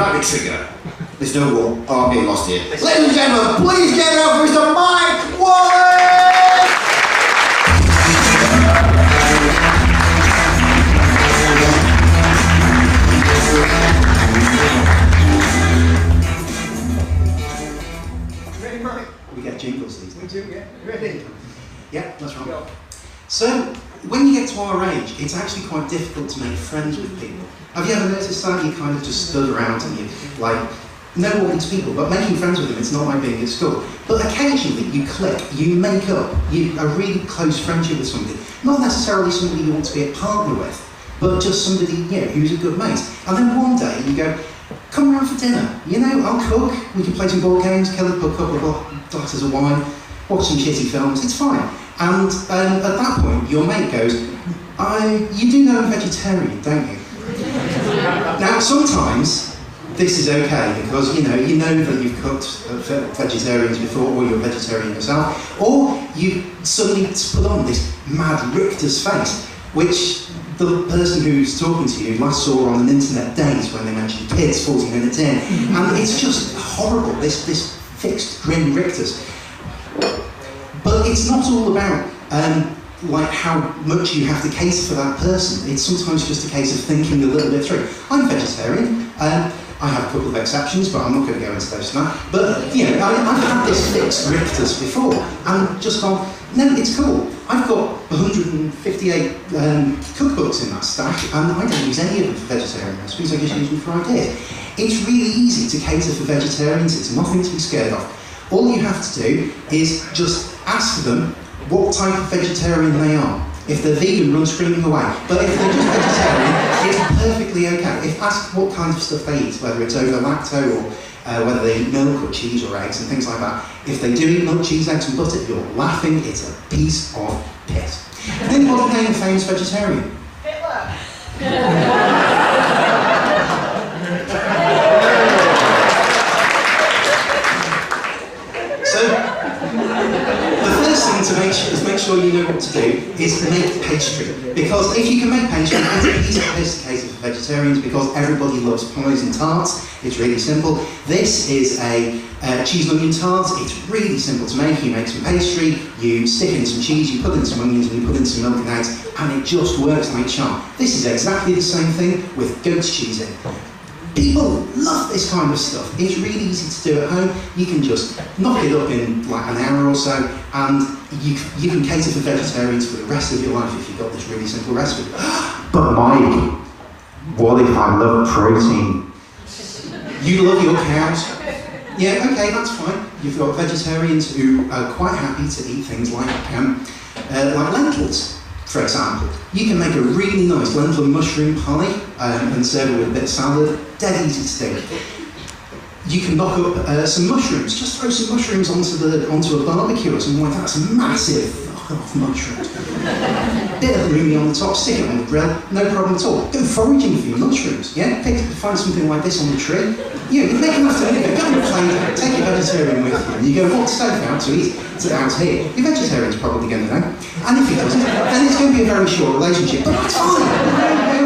dramatic figure. There's no war. Oh, I'm getting lost here. Ladies and gentlemen, please get it up for Mr. Mike Wallis! Ready, Mike? We get jingles these days. We do, yeah. Ready? Yeah, that's right. So, when you get to our age, it's actually quite difficult to make friends with people. Have you ever noticed that? You kind of just stood around and you, like, know all these people, but making friends with them, it's not like being at school. But occasionally you click, you make up a really close friendship with somebody. Not necessarily somebody you want to be a partner with, but just somebody, who's a good mate. And then one day you go, come around for dinner, I'll cook, we can play some board games, kill a couple of glasses of wine, watch some shitty films, it's fine. And at that point, your mate goes, you do know I'm vegetarian, don't you? Now, sometimes this is okay because you know that you've cooked vegetarians before, or you're a vegetarian yourself, or you suddenly put on this mad Richter's face, which the person who's talking to you last saw on an internet days when they mentioned kids 40 minutes in, and it's just horrible. This fixed grin Richter's. But it's not all about like how much you have to cater for that person. It's sometimes just a case of thinking a little bit through. I'm vegetarian. I have a couple of exceptions, but I'm not going to go into those tonight. But I've had this fixed Richter's before, and just gone, no, it's cool. I've got 158 cookbooks in that stack, and I don't use any of them for vegetarian recipes. I just use them for ideas. It's really easy to cater for vegetarians. It's nothing to be scared of. All you have to do is just ask them what type of vegetarian they are. If they're vegan, run screaming away. But if they're just vegetarian, it's perfectly okay. Ask what kind of stuff they eat, whether it's ovo-lacto or whether they eat milk or cheese or eggs and things like that. If they do eat milk, cheese, eggs and butter, you're laughing, it's a piece of piss. Anybody name a famous vegetarian? Hitler. So, the first thing to make sure you know what to do is make pastry. Because if you can make pastry, it's an easy case for vegetarians because everybody loves pies and tarts. It's really simple. This is a cheese and onion tart. It's really simple to make. You make some pastry, you stick in some cheese, you put in some onions, and you put in some milk and eggs, and it just works like charm. This is exactly the same thing with goat's cheese in. People love this kind of stuff. It's really easy to do at home. You can just knock it up in like an hour or so, and you can cater for vegetarians for the rest of your life if you've got this really simple recipe. But Mike, what if I love protein? You love your cows? Yeah, okay, that's fine. You've got vegetarians who are quite happy to eat things like lentils. For example, you can make a really nice lentil and mushroom pie and serve it with a bit of salad. Dead easy to do. You can knock up some mushrooms. Just throw some mushrooms onto a barbecue or something like that. Some massive fuck-off mushrooms. Bit of halloumi on the top, stick it on the grill, no problem at all. Go foraging for your mushrooms, yeah? Find something like this on the tree. You make enough to live. Go and play, take your vegetarian with you, and you go, what steak out to eat? Out here. Your vegetarian's probably going to know. And if he doesn't, then it's going to be a very short relationship. But that's fine.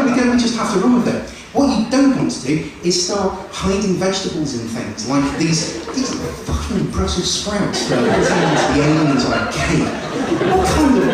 We just have to run with it. What you don't want to do is start hiding vegetables in things, like these fucking Brussels sprouts that are into the aliens like cake. What kind of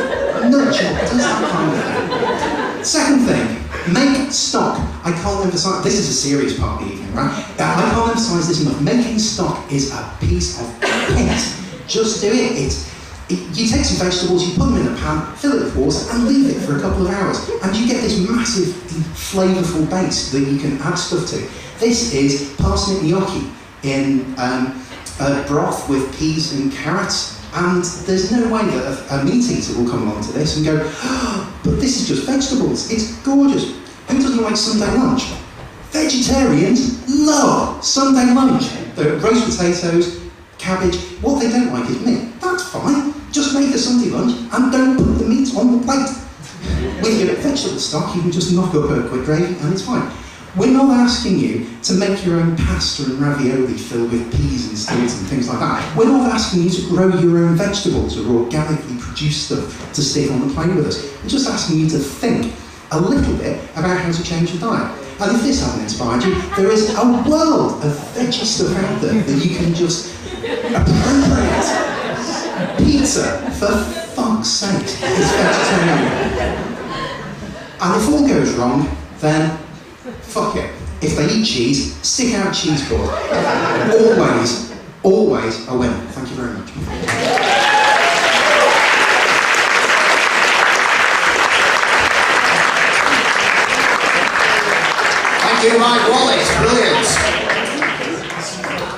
nut job does that kind of thing? Second thing, make stock. I can't emphasise, this is a serious part of the evening, right? I can't emphasise this enough. Making stock is a piece of piss. Just do it. You take some vegetables, you put them in a pan, fill it with water, and leave it for a couple of hours. And you get this massive, flavourful base that you can add stuff to. This is parsnip gnocchi in broth with peas and carrots. And there's no way that a meat eater will come along to this and go, oh, but this is just vegetables. It's gorgeous. Who doesn't like Sunday lunch? Vegetarians love Sunday lunch. The roast potatoes, cabbage. What they don't like is meat. That's fine. Just make a Sunday lunch and don't put the meat on the plate. With your vegetable stock, you can just knock up a quick gravy and it's fine. We're not asking you to make your own pasta and ravioli filled with peas and stilts and things like that. We're not asking you to grow your own vegetables or organically produce stuff to stick on the plate with us. We're just asking you to think a little bit about how to change your diet. And if this hasn't inspired you, there is a world of veggie stuff out there that you can just appropriate. Pizza, for fuck's sake, is vegetarian. And if all goes wrong, then fuck it. If they eat cheese, stick out cheese board. Always, always a winner. Thank you very much. Thank you, Mike Wallis. Brilliant.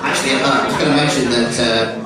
Actually, I was going to mention that